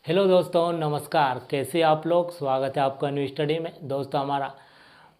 Hello दोस्तों, नमस्कार। कैसे आप लोग? स्वागत है आपका न्यू स्टडी में। दोस्तों, हमारा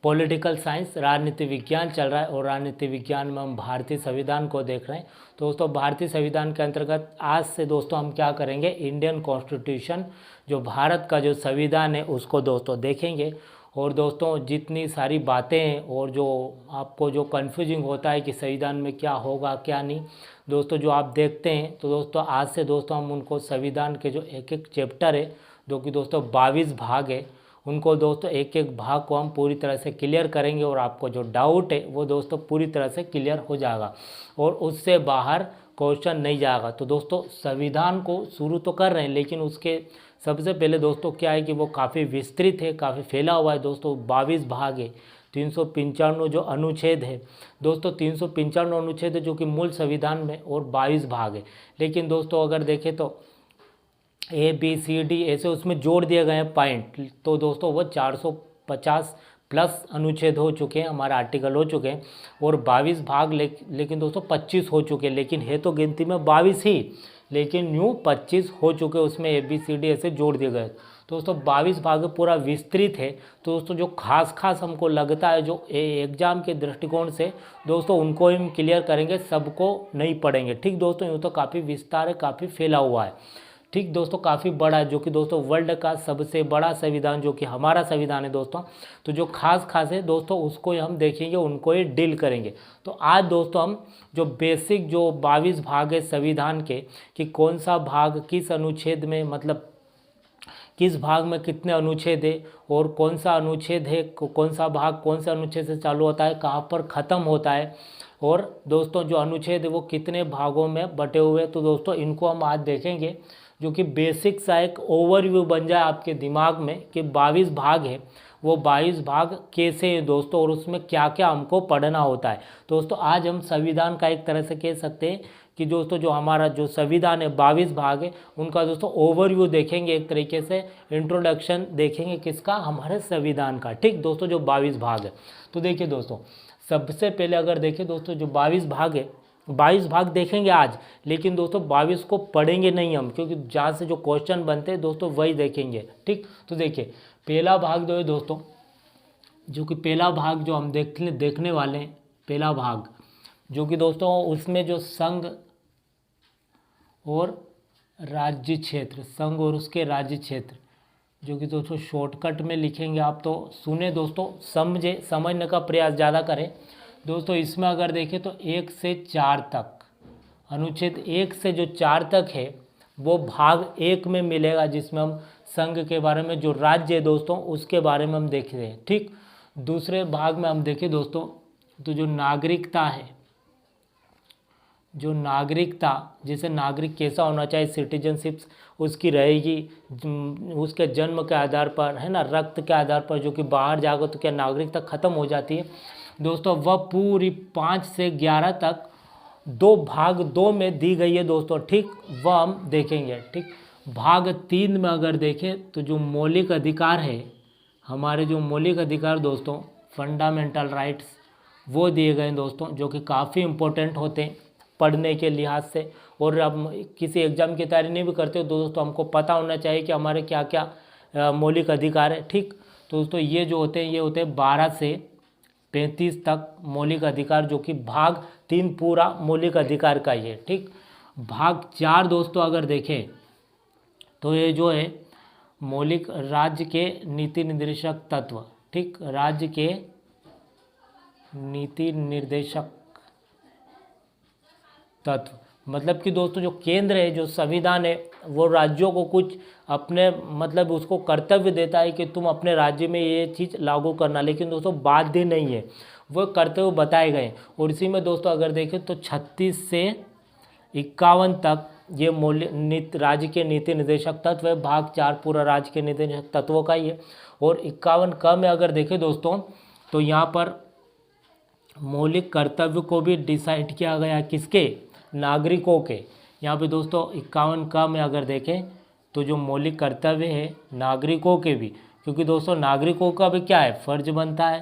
पॉलिटिकल साइंस राजनीति विज्ञान चल रहा है और राजनीति विज्ञान में हम भारतीय संविधान को देख रहे हैं। तो दोस्तों, भारतीय संविधान के अंतर्गत आज से दोस्तों हम क्या करेंगे, इंडियन कॉन्स्टिट्यूशन जो भारत का जो संविधान है उसको दोस्तों देखेंगे। और दोस्तों, जितनी सारी बातें हैं और जो आपको जो कन्फ्यूजिंग होता है कि संविधान में क्या होगा क्या नहीं, दोस्तों जो आप देखते हैं, तो दोस्तों आज से दोस्तों हम उनको संविधान के जो एक एक चैप्टर है, जो कि दोस्तों 22 भाग है, उनको दोस्तों एक एक भाग को हम पूरी तरह से क्लियर करेंगे और आपको जो डाउट है वो दोस्तों पूरी तरह से क्लियर हो जाएगा और उससे बाहर क्वेश्चन नहीं जाएगा। तो दोस्तों संविधान को शुरू तो कर रहे हैं, लेकिन उसके सबसे पहले दोस्तों क्या है कि वो काफ़ी विस्तृत है, काफ़ी फैला हुआ है दोस्तों। 22 भाग है, 395 जो अनुच्छेद है दोस्तों, 395 अनुच्छेद है जो कि मूल संविधान में, और 22 भाग है। लेकिन दोस्तों अगर देखें तो ABCD ऐसे उसमें जोड़ दिए गए हैं पॉइंट, तो दोस्तों वो 450 प्लस अनुच्छेद हो चुके हैं, हमारे आर्टिकल हो चुके हैं और 22 भाग लेकिन दोस्तों 25 हो चुके हैं। लेकिन है तो गिनती में 22 ही, लेकिन न्यू 25 हो चुके, उसमें ABCD ऐसे जोड़ दिए गए। दोस्तों 22 भाग पूरा विस्तृत है। तो दोस्तों जो खास हमको लगता है जो एग्जाम के दृष्टिकोण से दोस्तों उनको हम क्लियर करेंगे, सबको नहीं पढ़ेंगे। ठीक दोस्तों, यूँ तो काफ़ी विस्तार है, काफ़ी फैला हुआ है। ठीक दोस्तों, काफ़ी बड़ा है, जो कि दोस्तों वर्ल्ड का सबसे बड़ा संविधान जो कि हमारा संविधान है दोस्तों। तो जो खास है दोस्तों उसको हम देखेंगे, उनको ही डील करेंगे। तो आज दोस्तों हम जो बेसिक जो 22 भाग है संविधान के, कि कौन सा भाग किस अनुच्छेद में, मतलब किस भाग में कितने अनुच्छेद है और कौन सा अनुच्छेद है, कौन सा भाग कौन से अनुच्छेद से चालू होता है, कहाँ पर ख़त्म होता है, और दोस्तों जो अनुच्छेद है वो कितने भागों में बटे हुए हैं। तो दोस्तों इनको हम आज देखेंगे, जो कि बेसिक सा एक ओवरव्यू बन जाए आपके दिमाग में कि 22 भाग है, वो 22 भाग कैसे हैं दोस्तों और उसमें क्या क्या हमको पढ़ना होता है। दोस्तों आज हम संविधान का एक तरह से कह सकते हैं कि दोस्तों जो हमारा जो संविधान है 22 भाग है, उनका दोस्तों ओवरव्यू देखेंगे, एक तरीके से इंट्रोडक्शन देखेंगे किसका, हमारे संविधान का। ठीक दोस्तों, जो 22 भाग है, तो देखिए दोस्तों सबसे पहले अगर देखें दोस्तों जो 22 भाग है, 22 भाग देखेंगे आज, लेकिन दोस्तों 22 को पढ़ेंगे नहीं हम, क्योंकि जहाँ से जो क्वेश्चन बनते हैं दोस्तों वही देखेंगे। ठीक, तो देखिए पहला भाग जो है दोस्तों, जो कि पहला भाग जो हम देखने वाले हैं, पहला भाग जो कि दोस्तों उसमें जो संघ और राज्य क्षेत्र, संघ और उसके राज्य क्षेत्र, जो कि दोस्तों शॉर्टकट में लिखेंगे आप, तो सुने दोस्तों, समझने का प्रयास ज़्यादा करें। दोस्तों इसमें अगर देखें तो 1 से 4 तक, अनुच्छेद 1 से जो 4 तक है वो भाग 1 में मिलेगा, जिसमें हम संघ के बारे में, जो राज्य है दोस्तों उसके बारे में हम देख रहे हैं। ठीक, दूसरे भाग में हम देखें दोस्तों तो जो नागरिकता है, जो नागरिकता, जैसे नागरिक कैसा होना चाहिए, सिटीजनशिप्स उसकी रहेगी, उसके जन्म के आधार पर, है ना, रक्त के आधार पर, जो कि बाहर जाएगा तो क्या नागरिकता ख़त्म हो जाती है दोस्तों। वह पूरी 5 से 11 तक भाग 2 में दी गई है दोस्तों। ठीक, वह हम देखेंगे। ठीक, भाग 3 में अगर देखें तो जो मौलिक अधिकार है, हमारे जो मौलिक अधिकार दोस्तों, फंडामेंटल राइट्स, वो दिए गए हैं दोस्तों, जो कि काफ़ी इंपॉर्टेंट होते हैं पढ़ने के लिहाज से। और अब किसी एग्जाम की तैयारी नहीं भी करते हो दोस्तों, हमको पता होना चाहिए कि हमारे क्या क्या मौलिक अधिकार है। ठीक, तो दोस्तों ये जो होते हैं, ये होते हैं 12 से 35 तक मौलिक अधिकार, जो कि भाग 3 पूरा मौलिक अधिकार का ही है। ठीक, भाग 4 दोस्तों अगर देखें तो ये जो है मौलिक राज्य के नीति निर्देशक तत्व। ठीक, राज्य के नीति निर्देशक तत्व, मतलब कि दोस्तों जो केंद्र है, जो संविधान है, वो राज्यों को कुछ अपने, मतलब उसको कर्तव्य देता है कि तुम अपने राज्य में ये चीज़ लागू करना, लेकिन दोस्तों बाध्य नहीं है, वो कर्तव्य बताए गए। और इसी में दोस्तों अगर देखें तो 36 से 51 तक ये राज्य के नीति निर्देशक तत्व है। भाग 4 पूरा राज्य के नीति निर्देशक तत्वों का ही है। और 51 क में अगर देखें दोस्तों तो यहाँ पर मौलिक कर्तव्य को भी डिसाइड किया गया, किसके, नागरिकों के। यहाँ पे दोस्तों 51 क में अगर देखें तो जो मौलिक कर्तव्य है नागरिकों के भी, क्योंकि दोस्तों नागरिकों का भी क्या है, फर्ज बनता है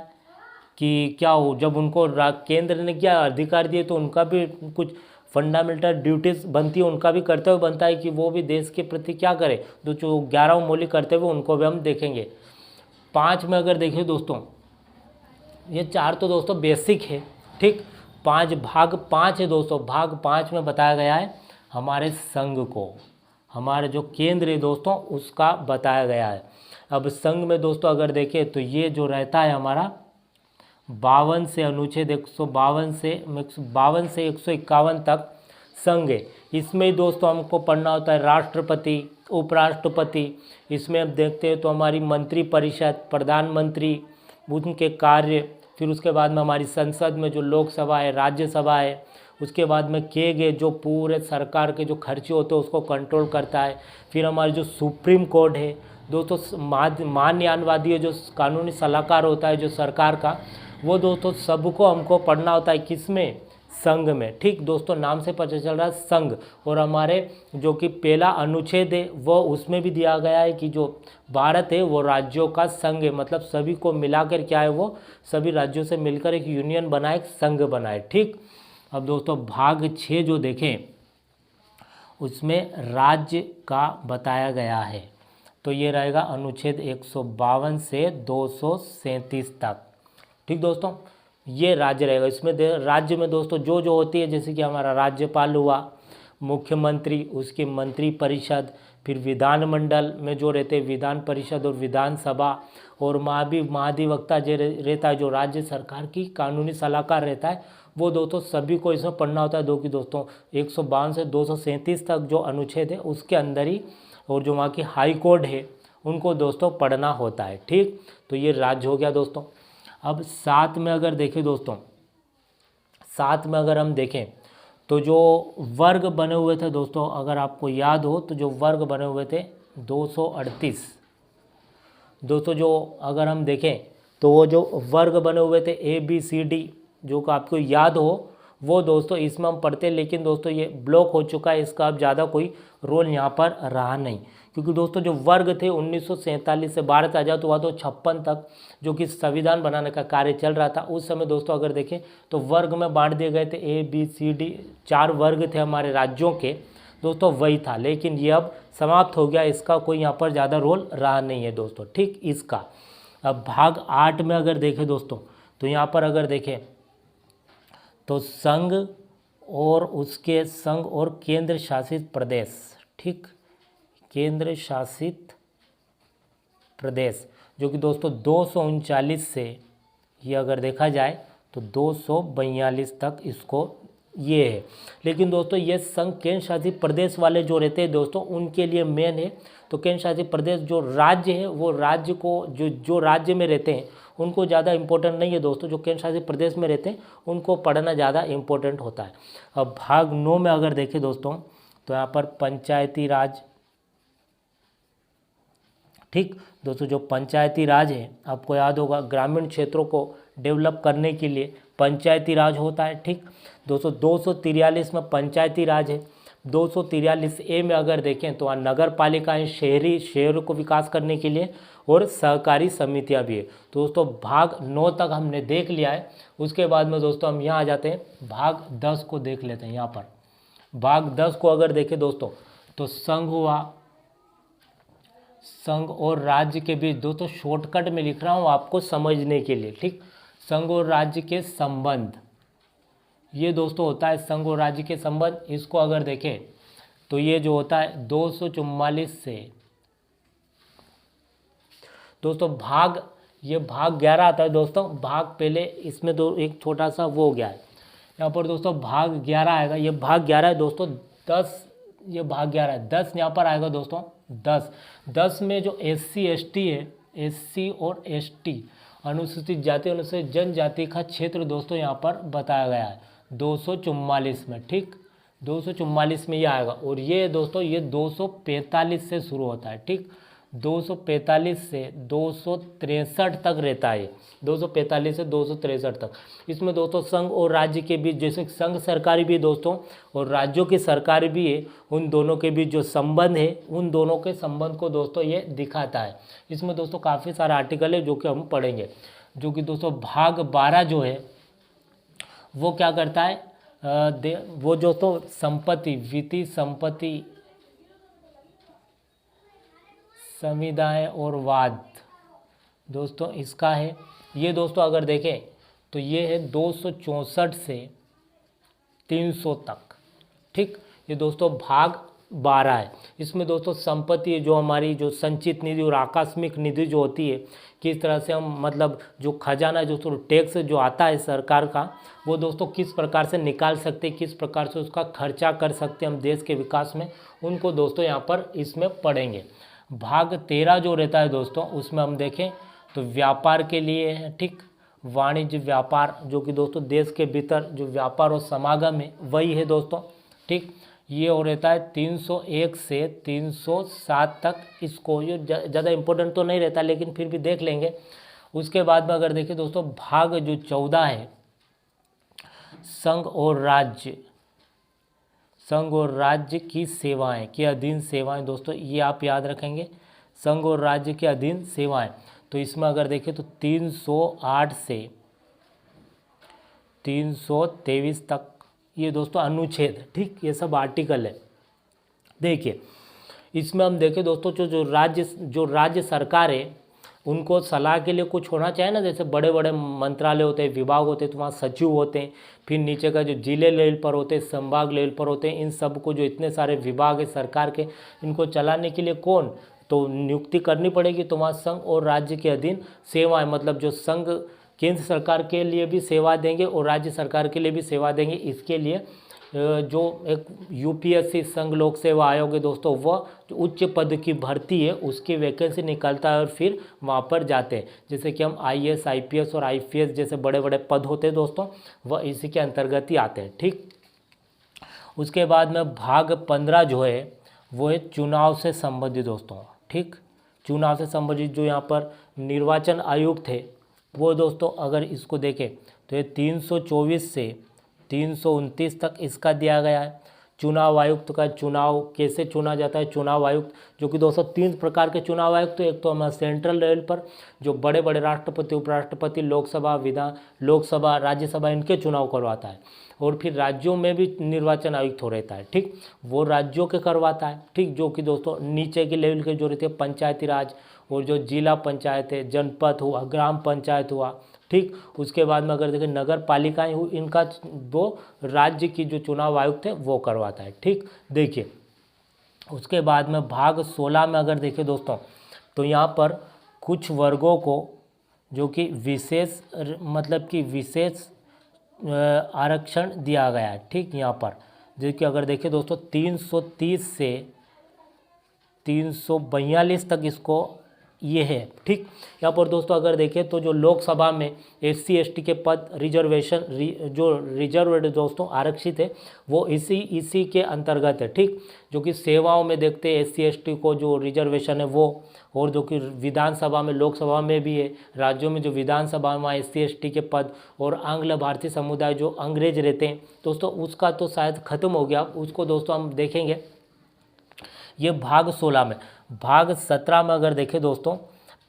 कि क्या हो, जब उनको केंद्र ने क्या अधिकार दिए तो उनका भी कुछ फंडामेंटल ड्यूटीज़ बनती है उनका भी कर्तव्य बनता है कि वो भी देश के प्रति क्या करें। जो 11 मौलिक कर्तव्य उनको भी हम देखेंगे। 5 में अगर देखिए दोस्तों, ये 4 तो दोस्तों बेसिक है, ठीक। 5 भाग 5 है दोस्तों। भाग 5 में बताया गया है हमारे संघ को, हमारे जो केंद्र है दोस्तों उसका बताया गया है। अब संघ में दोस्तों अगर देखें तो ये जो रहता है हमारा 52 से अनुच्छेद 152 से 151 तक संघ है। इसमें दोस्तों हमको पढ़ना होता है राष्ट्रपति, उपराष्ट्रपति। इसमें हम देखते हैं तो हमारी मंत्रिपरिषद, प्रधानमंत्री, उनके कार्य, फिर उसके बाद में हमारी संसद में जो लोकसभा है, राज्यसभा है, उसके बाद में किए गए जो पूरे सरकार के जो खर्चे होते हैं उसको कंट्रोल करता है। फिर हमारी जो सुप्रीम कोर्ट है दोस्तों, महान्यायवादी जो कानूनी सलाहकार होता है जो सरकार का, वो दोस्तों सबको हमको पढ़ना होता है किसमें, संघ में, ठीक दोस्तों। नाम से पता चल रहा है संघ। और हमारे जो कि पहला अनुच्छेद है वो उसमें भी दिया गया है कि जो भारत है वो राज्यों का संघ है, मतलब सभी को मिलाकर क्या है, वो सभी राज्यों से मिलकर एक यूनियन बनाए, एक संघ बनाए, ठीक। अब दोस्तों भाग 6 जो देखें उसमें राज्य का बताया गया है, तो ये रहेगा अनुच्छेद 152 से 237 तक, ठीक दोस्तों। ये राज्य रहेगा। इसमें राज्य में दोस्तों जो जो होती है, जैसे कि हमारा राज्यपाल हुआ, मुख्यमंत्री, उसकी मंत्रिपरिषद, फिर विधानमंडल में जो रहते हैं विधान परिषद और विधानसभा, और महाधिवक्ता जो रहता है, जो राज्य सरकार की कानूनी सलाहकार रहता है, वो दोस्तों सभी को इसमें पढ़ना होता है। दोस्तों 152 से 237 तक जो अनुच्छेद है उसके अंदर ही, और जो वहाँ की हाई कोर्ट है उनको दोस्तों पढ़ना होता है, ठीक। तो ये राज्य हो गया दोस्तों। अब 7 में अगर देखें दोस्तों, 7 में अगर हम देखें तो जो वर्ग बने हुए थे दोस्तों, अगर आपको याद हो तो जो वर्ग बने हुए थे 238 दोस्तों, जो अगर हम देखें तो वो जो वर्ग बने हुए थे ABCD, जो कि आपको याद हो, वो दोस्तों इसमें हम पढ़ते, लेकिन दोस्तों ये ब्लॉक हो चुका है, इसका अब ज़्यादा कोई रोल यहाँ पर रहा नहीं, क्योंकि दोस्तों जो वर्ग थे 1947 से भारत आज़ाद हुआ तो 56 तक जो कि संविधान बनाने का कार्य चल रहा था, उस समय दोस्तों अगर देखें तो वर्ग में बांट दिए गए थे ABCD, 4 वर्ग थे हमारे राज्यों के दोस्तों, वही था। लेकिन ये अब समाप्त हो गया, इसका कोई यहाँ पर ज़्यादा रोल रहा नहीं है दोस्तों, ठीक। इसका अब भाग 8 में अगर देखें दोस्तों, तो यहाँ पर अगर देखें तो संघ और केंद्र शासित प्रदेश, ठीक, केंद्र शासित प्रदेश, जो कि दोस्तों 239 से ये अगर देखा जाए तो 242 तक इसको ये है। लेकिन दोस्तों ये संघ केंद्र शासित प्रदेश वाले जो रहते हैं दोस्तों उनके लिए मेन है। तो केंद्र शासित प्रदेश जो राज्य है वो राज्य को जो राज्य में रहते हैं उनको ज़्यादा इम्पोर्टेंट नहीं है दोस्तों, जो केंद्र शासित प्रदेश में रहते हैं उनको पढ़ना ज़्यादा इम्पोर्टेंट होता है। अब भाग 9 में अगर देखें दोस्तों तो यहाँ पर पंचायती राज, ठीक दोस्तों। जो पंचायती राज है आपको याद होगा, ग्रामीण क्षेत्रों को डेवलप करने के लिए पंचायती राज होता है, ठीक दोस्तों। 243 में पंचायती राज है। 243A में अगर देखें तो नगर पालिकाएँ, शहरों को विकास करने के लिए, और सहकारी समितियां भी है। तो दोस्तों भाग 9 तक हमने देख लिया है। उसके बाद में दोस्तों हम यहाँ आ जाते हैं, भाग 10 को देख लेते हैं। यहाँ पर भाग 10 को अगर देखें दोस्तों तो संघ हुआ, संघ और राज्य के बीच, दोस्तों शॉर्टकट में लिख रहा हूँ आपको समझने के लिए, ठीक। संघ और राज्य के संबंध, ये दोस्तों होता है संघ और राज्य के संबंध। इसको अगर देखें तो ये जो होता है 244 से दोस्तों ये भाग 11 आता है दोस्तों। भाग पहले इसमें दो एक छोटा सा वो हो गया है, यहाँ पर दोस्तों भाग 11 आएगा। ये भाग 11 है दोस्तों। 10 ये भाग 11 है। 10 यहाँ पर आएगा दोस्तों। 10 में जो SC ST है, SC और ST अनुसूचित जाति अनुसूचित जनजाति का क्षेत्र दोस्तों यहाँ पर बताया गया है 244 में, ठीक। 244 में ये आएगा। और ये दोस्तों ये 245 से शुरू होता है, ठीक। 245 से 263 तक रहता है। 245 से 263 तक। इसमें दोस्तों संघ और राज्य के बीच, जैसे संघ सरकारी भी दोस्तों और राज्यों की सरकार भी है, उन दोनों के बीच जो संबंध है, उन दोनों के संबंध को दोस्तों ये दिखाता है। इसमें दोस्तों काफ़ी सारा आर्टिकल है जो कि हम पढ़ेंगे। जो कि दोस्तों भाग 12 जो है वो क्या करता है, वो जो तो संपत्ति, वित्तीय संपत्ति, समुदाय और वाद दोस्तों इसका है। ये दोस्तों अगर देखें तो ये है 264 से 300 तक, ठीक। ये दोस्तों भाग 12 है। इसमें दोस्तों संपत्ति जो हमारी जो संचित निधि और आकस्मिक निधि जो होती है, किस तरह से हम मतलब जो खजाना जो टैक्स जो आता है सरकार का, वो दोस्तों किस प्रकार से निकाल सकते हैं, किस प्रकार से उसका खर्चा कर सकते हैं हम देश के विकास में, उनको दोस्तों यहाँ पर इसमें पढ़ेंगे। भाग 13 जो रहता है दोस्तों, उसमें हम देखें तो व्यापार के लिए है, ठीक। वाणिज्य व्यापार जो कि दोस्तों देश के भीतर जो व्यापार और समागम है वही है दोस्तों, ठीक। ये हो रहता है 301 से 307 तक। इसको ये ज़्यादा इम्पोर्टेंट तो नहीं रहता, लेकिन फिर भी देख लेंगे। उसके बाद में अगर देखें दोस्तों भाग जो 14 है, संघ और राज्य, संघ और राज्य की सेवाएं के अधीन सेवाएं दोस्तों, ये आप याद रखेंगे, संघ और राज्य के अधीन सेवाएं। तो इसमें अगर देखें तो 308 से 323 तक ये दोस्तों अनुच्छेद, ठीक, ये सब आर्टिकल है। देखिए इसमें हम देखें दोस्तों जो राज्य सरकार है उनको सलाह के लिए कुछ होना चाहिए ना, जैसे बड़े बड़े मंत्रालय होते हैं, विभाग होते हैं, तो वहाँ सचिव होते हैं, फिर नीचे का जो जिले लेवल पर होते हैं, संभाग लेवल पर होते हैं, इन सब को जो इतने सारे विभाग है सरकार के, इनको चलाने के लिए कौन तो नियुक्ति करनी पड़ेगी। तो वहाँ संघ और राज्य के अधीन सेवाएं, मतलब जो संघ केंद्र सरकार के लिए भी सेवा देंगे और राज्य सरकार के लिए भी सेवा देंगे, इसके लिए जो एक यूपीएससी संघ लोक सेवा आयोग है दोस्तों, वह जो उच्च पद की भर्ती है उसकी वैकेंसी निकालता है और फिर वहाँ पर जाते हैं। जैसे कि हम आईएएस, आईपीएस और आईपीएस जैसे बड़े बड़े पद होते हैं दोस्तों, वह इसी के अंतर्गत ही आते हैं, ठीक। उसके बाद में भाग 15 जो है वो है चुनाव से संबंधित दोस्तों, ठीक। चुनाव से संबंधित जो यहाँ पर निर्वाचन आयुक्त थे वो दोस्तों अगर इसको देखें तो ये 324 से 329 तक इसका दिया गया है। चुनाव आयुक्त का चुनाव कैसे चुना जाता है, चुनाव आयुक्त जो कि दोस्तों 3 प्रकार के चुनाव आयुक्त, तो एक तो हमारा सेंट्रल लेवल पर जो बड़े बड़े राष्ट्रपति, उपराष्ट्रपति, लोकसभा, राज्यसभा इनके चुनाव करवाता है, और फिर राज्यों में भी निर्वाचन आयुक्त हो रहता है, ठीक, वो राज्यों के करवाता है, ठीक। जो कि दोस्तों नीचे के लेवल के जो रहते हैं पंचायती राज और जो जिला पंचायत है, जनपद हुआ, ग्राम पंचायत हुआ, ठीक। उसके बाद में अगर देखें नगर पालिकाएं हुई, इनका दो राज्य की जो चुनाव आयुक्त है वो करवाता है, ठीक। देखिए उसके बाद में भाग 16 में अगर देखें दोस्तों तो यहाँ पर कुछ वर्गों को जो कि विशेष मतलब कि विशेष आरक्षण दिया गया है, ठीक। यहाँ पर देखिए अगर देखें दोस्तों 330 से 342 तक इसको ये है, ठीक। यहाँ पर दोस्तों अगर देखें तो जो लोकसभा में एससी एसटी के पद रिजर्वेशन जो रिजर्व दोस्तों आरक्षित है वो इसी के अंतर्गत है, ठीक। जो कि सेवाओं में देखते हैं एससी एसटी को जो रिजर्वेशन है वो, और जो कि विधानसभा में, लोकसभा में भी है, राज्यों में जो विधानसभा में एससी एसटी के पद, और आंग्ल भारतीय समुदाय जो अंग्रेज रहते हैं दोस्तों उसका तो शायद ख़त्म हो गया, उसको दोस्तों हम देखेंगे। ये भाग 16 में। भाग 17 में अगर देखें दोस्तों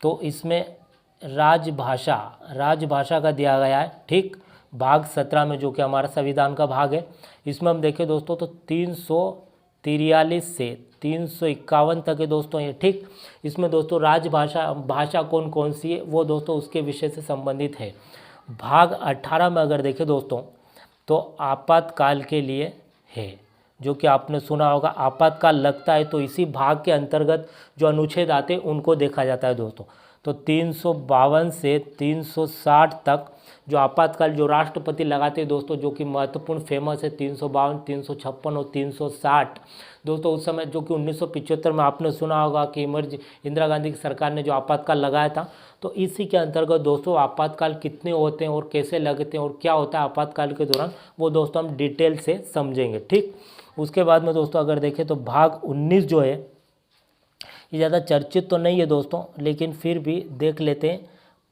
तो इसमें राजभाषा का दिया गया है, ठीक। भाग 17 में जो कि हमारा संविधान का भाग है, इसमें हम देखें दोस्तों तो 343 से 351 तक है दोस्तों ये, ठीक। इसमें दोस्तों भाषा कौन कौन सी है वो दोस्तों उसके विषय से संबंधित है। भाग 18 में अगर देखें दोस्तों तो आपातकाल के लिए है, जो कि आपने सुना होगा, आपातकाल लगता है तो इसी भाग के अंतर्गत जो अनुच्छेद आते हैं उनको देखा जाता है दोस्तों। तो 352 से 360 तक जो आपातकाल जो राष्ट्रपति लगाते हैं दोस्तों, जो कि महत्वपूर्ण फेमस है, 352, 356 और 360 दोस्तों। उस समय जो कि 1975 में आपने सुना होगा कि इंदिरा गांधी की सरकार ने जो आपातकाल लगाया था, तो इसी के अंतर्गत दोस्तों आपातकाल कितने होते हैं और कैसे लगते हैं और क्या होता है आपातकाल के दौरान, वो दोस्तों हम डिटेल से समझेंगे, ठीक। उसके बाद में दोस्तों अगर देखें तो भाग 19 जो है ये ज़्यादा चर्चित तो नहीं है दोस्तों, लेकिन फिर भी देख लेते हैं।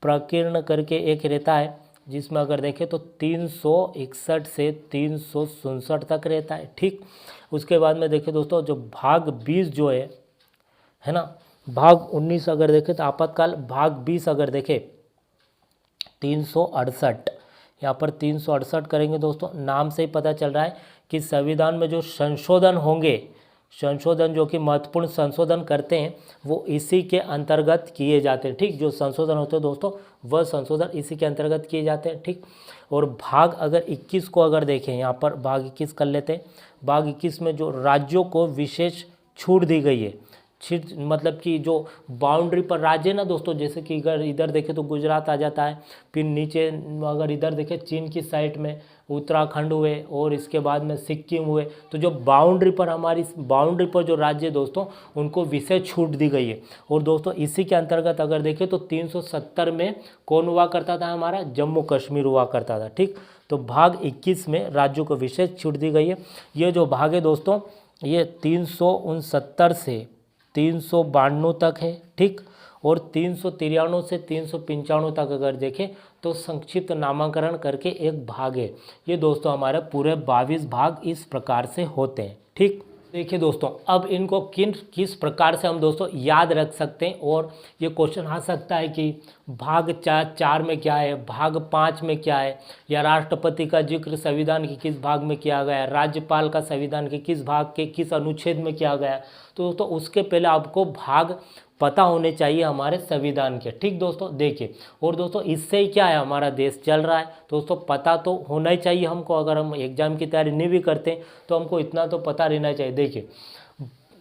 प्रकीर्ण करके एक रहता है जिसमें अगर देखें तो 361 से 367 तक रहता है, ठीक। उसके बाद में देखें दोस्तों जो भाग 20 जो है ना, भाग 19 अगर देखें तो आपातकाल, भाग 20 अगर देखें 368 यहाँ पर 368 करेंगे दोस्तों। नाम से ही पता चल रहा है कि संविधान में जो संशोधन होंगे, संशोधन जो कि महत्वपूर्ण संशोधन करते हैं वो इसी के अंतर्गत किए जाते हैं। ठीक, जो संशोधन होते हैं दोस्तों वह संशोधन इसी के अंतर्गत किए जाते हैं। ठीक, और भाग अगर 21 को अगर देखें, यहाँ पर भाग 21 कर लेते हैं। भाग 21 में जो राज्यों को विशेष छूट दी गई है, मतलब कि जो बाउंड्री पर राज्य है ना दोस्तों, जैसे कि अगर इधर देखें तो गुजरात आ जाता है, फिर नीचे अगर इधर देखें चीन की साइड में उत्तराखंड हुए और इसके बाद में सिक्किम हुए। तो जो बाउंड्री पर हमारी बाउंड्री पर जो राज्य दोस्तों उनको विशेष छूट दी गई है। और दोस्तों इसी के अंतर्गत अगर देखें तो 370 में कौन हुआ करता था, हमारा जम्मू कश्मीर हुआ करता था। ठीक, तो भाग 21 में राज्यों को विशेष छूट दी गई है। ये जो भाग है दोस्तों ये 369 से 392 तक है। ठीक, और 393 से 395 तक अगर देखें तो संक्षिप्त नामकरण करके एक भाग है। ये दोस्तों हमारे पूरे 22 भाग इस प्रकार से होते हैं। ठीक, देखिए दोस्तों अब इनको किस प्रकार से हम दोस्तों याद रख सकते हैं। और ये क्वेश्चन आ सकता है कि भाग 4 में क्या है, भाग 5 में क्या है, या राष्ट्रपति का जिक्र संविधान के किस भाग में किया गया है, राज्यपाल का संविधान के किस भाग के किस अनुच्छेद में किया गया है। तो दोस्तों उसके पहले आपको भाग पता होने चाहिए हमारे संविधान के। ठीक दोस्तों, देखिए और दोस्तों इससे ही क्या है, हमारा देश चल रहा है। दोस्तों पता तो होना ही चाहिए हमको, अगर हम एग्जाम की तैयारी नहीं भी करते तो हमको इतना तो पता रहना चाहिए। देखिए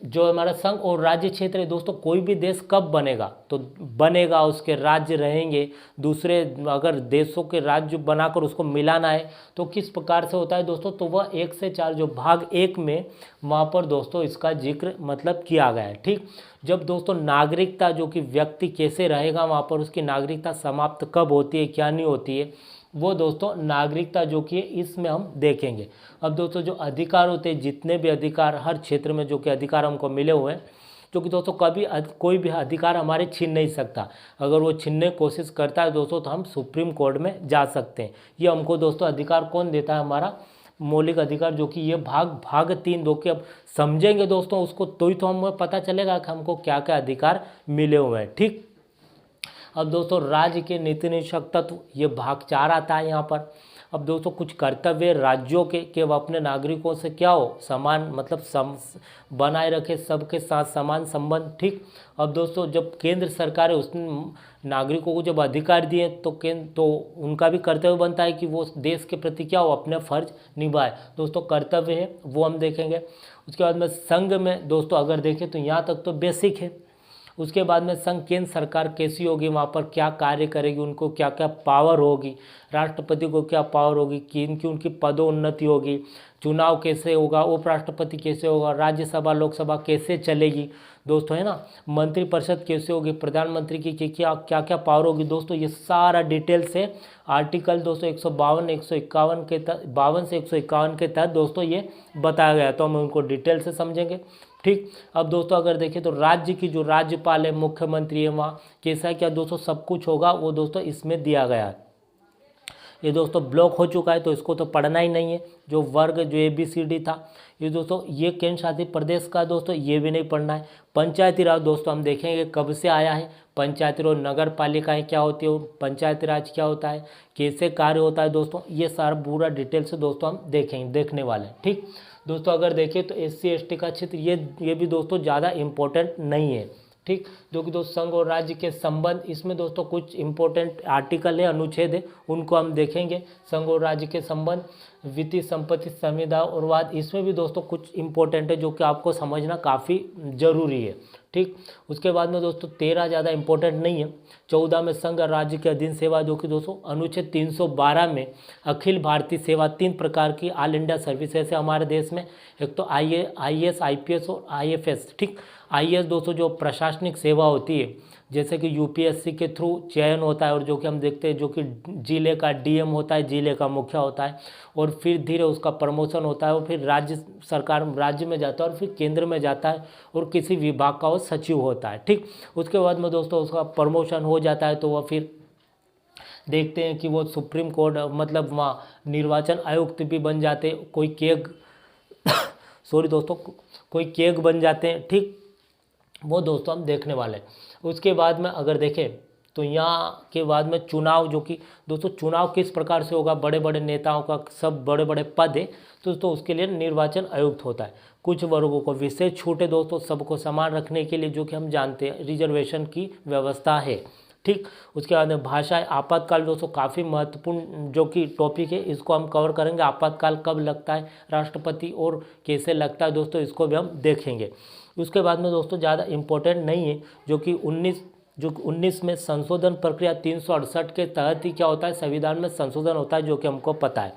जो हमारा संघ और राज्य क्षेत्र है दोस्तों, कोई भी देश कब बनेगा, तो बनेगा उसके राज्य रहेंगे, दूसरे अगर देशों के राज्य बनाकर उसको मिलाना है तो किस प्रकार से होता है दोस्तों, तो वह 1 से 4 जो भाग 1 में वहाँ पर दोस्तों इसका जिक्र मतलब किया गया है। ठीक, जब दोस्तों नागरिकता जो कि व्यक्ति कैसे रहेगा वहाँ पर, उसकी नागरिकता समाप्त कब होती है क्या नहीं होती है, वो दोस्तों नागरिकता जो कि इसमें हम देखेंगे। अब दोस्तों जो अधिकार होते हैं, जितने भी अधिकार हर क्षेत्र में जो कि अधिकार हमको मिले हुए हैं, जो कि दोस्तों कभी कोई भी अधिकार हमारे छीन नहीं सकता। अगर वो छीनने की कोशिश करता है दोस्तों तो हम सुप्रीम कोर्ट में जा सकते हैं। ये हमको दोस्तों अधिकार कौन देता है, हमारा मौलिक अधिकार, जो कि ये भाग 3 दो के अब समझेंगे दोस्तों उसको, तो ही तो हमें पता चलेगा कि हमको क्या क्या अधिकार मिले हुए हैं। ठीक, अब दोस्तों राज्य के नीति निरीक्षक तत्व ये भाग 4 आता है यहाँ पर। अब दोस्तों कुछ कर्तव्य राज्यों के वह अपने नागरिकों से क्या हो, समान मतलब बनाए रखे, सबके साथ समान संबंध। ठीक, अब दोस्तों जब केंद्र सरकार है उसने नागरिकों को जब अधिकार दिए तो उनका भी कर्तव्य बनता है कि वो देश के प्रति क्या हो, अपने फर्ज निभाए। दोस्तों कर्तव्य है वो हम देखेंगे। उसके बाद में संघ में दोस्तों अगर देखें तो यहाँ तक तो बेसिक है। उसके बाद में संघ केंद्र सरकार कैसी होगी, वहाँ पर क्या कार्य करेगी, उनको क्या क्या पावर होगी, राष्ट्रपति को क्या पावर होगी, कि उनकी पदोन्नति होगी, चुनाव कैसे होगा, उपराष्ट्रपति कैसे होगा, राज्यसभा लोकसभा कैसे चलेगी दोस्तों, है ना, मंत्रिपरिषद कैसे होगी, प्रधानमंत्री की क्या क्या पावर होगी। दोस्तों ये सारा डिटेल से आर्टिकल दोस्तों 152 151 के तहत 52 से 151 के तहत दोस्तों ये बताया गया, तो हम उनको डिटेल से समझेंगे। ठीक, अब दोस्तों अगर देखें तो राज्य की जो राज्यपाल है, मुख्यमंत्री है, वहाँ कैसा क्या दोस्तों सब कुछ होगा वो दोस्तों इसमें दिया गया है। ये दोस्तों ब्लॉक हो चुका है तो इसको तो पढ़ना ही नहीं है। जो वर्ग जो ABCD था ये दोस्तों ये केंद्र शासित प्रदेश का दोस्तों ये भी नहीं पढ़ना है। पंचायती राज दोस्तों हम देखेंगे कब से आया है, पंचायती राज नगर पालिकाएँ क्या होती है, पंचायती राज क्या होता है, कैसे कार्य होता है दोस्तों, ये सारा पूरा डिटेल से दोस्तों हम देखने वाले हैं। ठीक दोस्तों, अगर देखें तो SC ST का क्षेत्र ये भी दोस्तों ज़्यादा इम्पोर्टेंट नहीं है। ठीक, जो कि दोस्तों संघ और राज्य के संबंध, इसमें दोस्तों कुछ इंपॉर्टेंट आर्टिकल है, अनुच्छेद है, उनको हम देखेंगे। संघ और राज्य के संबंध, वित्तीय संपत्ति संविदा और वाद, इसमें भी दोस्तों कुछ इंपॉर्टेंट है जो कि आपको समझना काफ़ी ज़रूरी है। ठीक, उसके बाद में दोस्तों 13 ज़्यादा इंपॉर्टेंट नहीं है। 14 में संघ और राज्य के अधीन सेवा, जो कि दोस्तों अनुच्छेद 312 में अखिल भारतीय सेवा 3 प्रकार की ऑल इंडिया सर्विसेज है हमारे देश में। एक तो IAS IPS और IFS। ठीक, IAS दोस्तों जो प्रशासनिक सेवा होती है, जैसे कि UPSC के थ्रू चयन होता है, और जो कि हम देखते हैं जो कि जिले का DM होता है, जिले का मुखिया होता है, और फिर धीरे उसका प्रमोशन होता है, और फिर राज्य सरकार राज्य में जाता है, और फिर केंद्र में जाता है, और किसी विभाग का वो सचिव होता है। ठीक, उसके बाद में दोस्तों उसका प्रमोशन हो जाता है तो वह फिर देखते हैं कि वो सुप्रीम कोर्ट मतलब वहाँ निर्वाचन आयुक्त भी बन जाते, कोई कोई केग बन जाते हैं। ठीक, वो दोस्तों हम देखने वाले हैं। उसके बाद में अगर देखें तो यहाँ के बाद में चुनाव, जो कि दोस्तों चुनाव किस प्रकार से होगा, बड़े बड़े नेताओं का सब बड़े बड़े पद है तो दोस्तों उसके लिए निर्वाचन आयुक्त होता है। कुछ वर्गों को विशेष छूट है दोस्तों, सबको समान रखने के लिए, जो कि हम जानते हैं रिजर्वेशन की व्यवस्था है। ठीक, उसके बाद में भाषाएं, आपातकाल दोस्तों काफ़ी महत्वपूर्ण जो कि टॉपिक है, इसको हम कवर करेंगे। आपातकाल कब लगता है राष्ट्रपति और कैसे लगता है दोस्तों, इसको भी हम देखेंगे। उसके बाद में दोस्तों ज़्यादा इम्पोर्टेंट नहीं है, जो कि 19 में संशोधन प्रक्रिया 368 के तहत ही क्या होता है, संविधान में संशोधन होता है, जो कि हमको पता है।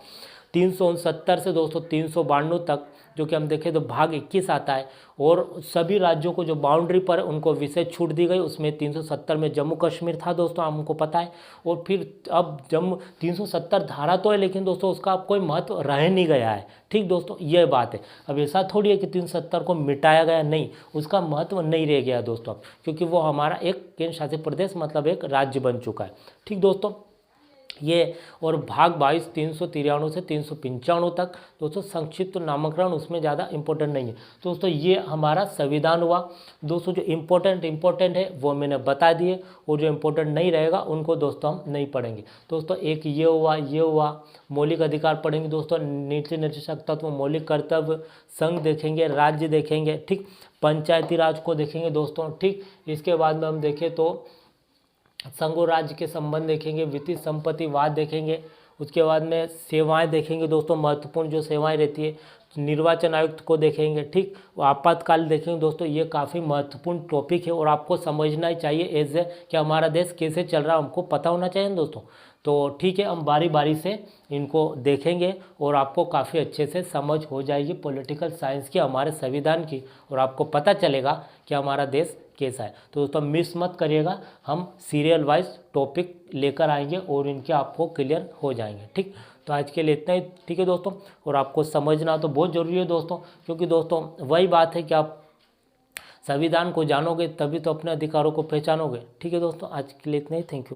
369 से दोस्तों 392 तक जो कि हम देखें तो भाग 21 आता है, और सभी राज्यों को जो बाउंड्री पर है उनको विशेष छूट दी गई। उसमें 370 में जम्मू कश्मीर था दोस्तों, हमको पता है। और फिर अब जम्मू 370 धारा तो है, लेकिन दोस्तों उसका अब कोई महत्व रह नहीं गया है। ठीक दोस्तों, ये बात है। अब ऐसा थोड़ी है कि 370 को मिटाया गया, नहीं, उसका महत्व नहीं रह गया दोस्तों, क्योंकि वो हमारा एक केंद्र शासित प्रदेश मतलब एक राज्य बन चुका है। ठीक दोस्तों, ये और भाग 22 393 से 395 तक दोस्तों संक्षिप्त नामकरण, उसमें ज़्यादा इंपॉर्टेंट नहीं है दोस्तों। ये हमारा संविधान हुआ दोस्तों। जो इम्पोर्टेंट है वो मैंने बता दिए, और जो इम्पोर्टेंट नहीं रहेगा उनको दोस्तों हम नहीं पढ़ेंगे दोस्तों। एक ये हुआ मौलिक अधिकार पढ़ेंगे दोस्तों, नीति निर्देशक तत्व, मौलिक कर्तव्य, संघ देखेंगे, राज्य देखेंगे, ठीक, पंचायती राज को देखेंगे दोस्तों। ठीक, इसके बाद में हम देखें तो संघ और राज्य के संबंध देखेंगे, वित्तीय संपत्तिवाद देखेंगे। उसके बाद में सेवाएं देखेंगे दोस्तों, महत्वपूर्ण जो सेवाएं रहती है, निर्वाचन आयुक्त को देखेंगे। ठीक, आपातकाल देखेंगे दोस्तों। ये काफ़ी महत्वपूर्ण टॉपिक है और आपको समझना ही चाहिए एज ए कि हमारा देश कैसे चल रहा है, हमको पता होना चाहिए ना दोस्तों। तो ठीक है, हम बारी बारी से इनको देखेंगे और आपको काफ़ी अच्छे से समझ हो जाएगी पॉलिटिकल साइंस की, हमारे संविधान की, और आपको पता चलेगा कि हमारा देश कैसा है। तो दोस्तों मिस मत करिएगा, हम सीरियल वाइज टॉपिक लेकर आएंगे और इनके आपको क्लियर हो जाएंगे। ठीक, तो आज के लिए इतना ही। ठीक है दोस्तों, और आपको समझना तो बहुत ज़रूरी है दोस्तों, क्योंकि दोस्तों वही बात है कि आप संविधान को जानोगे तभी तो अपने अधिकारों को पहचानोगे। ठीक है दोस्तों, आज के लिए इतना ही। Thank you.